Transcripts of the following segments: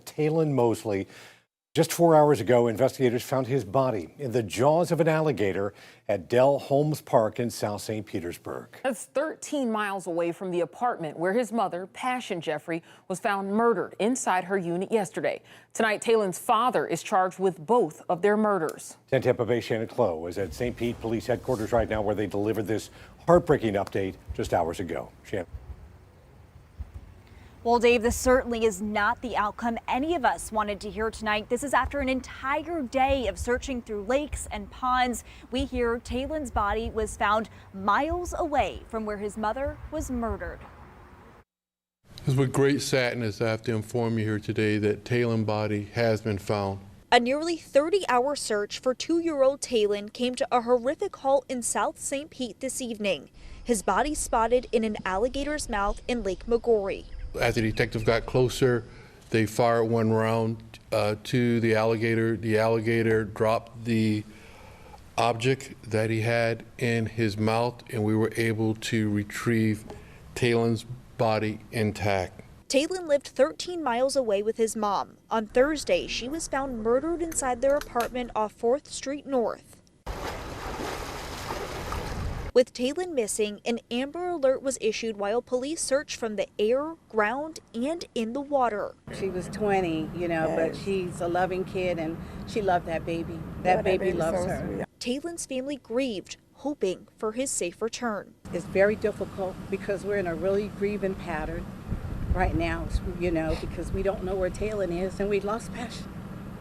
Talon Mosley. Just 4 hours ago, investigators found his body in the jaws of an alligator at Dell Holmes Park in South St. Petersburg. That's 13 miles away from the apartment where his mother, Passion Jeffrey, was found murdered inside her unit yesterday. Tonight, Talon's father is charged with both of their murders. 10 Tampa Bay Shannon Clough is at St. Pete Police Headquarters right now, where they delivered this heartbreaking update just hours ago. Shannon. Well, Dave, this certainly is not the outcome any of us wanted to hear tonight. This is after an entire day of searching through lakes and ponds. We hear Talon's body was found miles away from where his mother was murdered. It's with great sadness I have to inform you here today that Talon's body has been found. A nearly 30-hour search for 2-year-old Talon came to a horrific halt in South St. Pete this evening. His body spotted in an alligator's mouth in Lake McGorry. As the detectives got closer, they fired one round to the alligator. The alligator dropped the object that he had in his mouth, and we were able to retrieve Talon's body intact. Talon lived 13 miles away with his mom. On Thursday, she was found murdered inside their apartment off 4th Street North. With Talon missing, an Amber Alert was issued while police searched from the air, ground, and in the water. She was 20, but she's a loving kid, and she loved that baby. That baby loves her. Talon's family grieved, hoping for his safe return. It's very difficult because we're in a really grieving pattern right now, because we don't know where Talon is, and we lost Passion.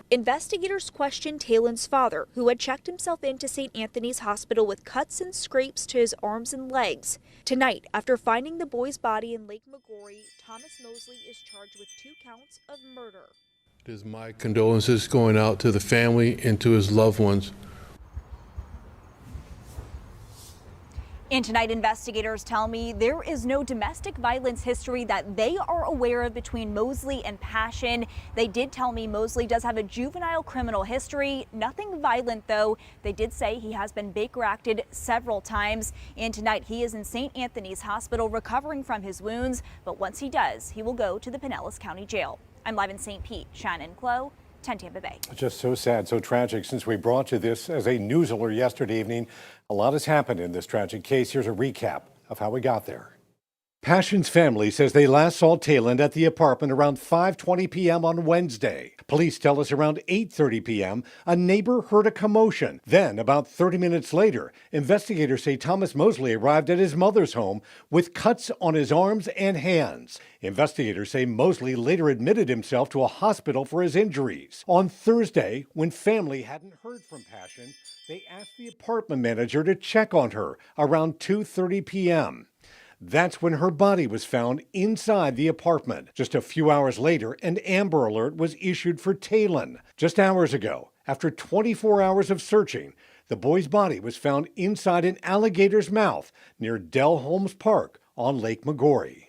Investigators questioned Talon's father, who had checked himself into St. Anthony's Hospital with cuts and scrapes to his arms and legs. Tonight, after finding the boy's body in Lake McGorry, Thomas Mosley is charged with 2 counts of murder. It is my condolences going out to the family and to his loved ones. And tonight, investigators tell me there is no domestic violence history that they are aware of between Mosley and Passion. They did tell me Mosley does have a juvenile criminal history. Nothing violent, though. They did say he has been Baker acted several times. And tonight, he is in St. Anthony's Hospital recovering from his wounds. But once he does, he will go to the Pinellas County Jail. I'm live in St. Pete. Shannon Clough, 10 Tampa Bay. Just so sad, so tragic. Since we brought you this as a news alert yesterday evening, a lot has happened in this tragic case. Here's a recap of how we got there. Passion's family says they last saw Talon at the apartment around 5:20 p.m. on Wednesday. Police tell us around 8:30 p.m. a neighbor heard a commotion. Then, about 30 minutes later, investigators say Thomas Mosley arrived at his mother's home with cuts on his arms and hands. Investigators say Mosley later admitted himself to a hospital for his injuries. On Thursday, when family hadn't heard from Passion, they asked the apartment manager to check on her around 2:30 p.m. That's when her body was found inside the apartment. Just a few hours later, an Amber Alert was issued for Talon. Just hours ago, after 24 hours of searching, the boy's body was found inside an alligator's mouth near Dell Holmes Park on Lake McGorry.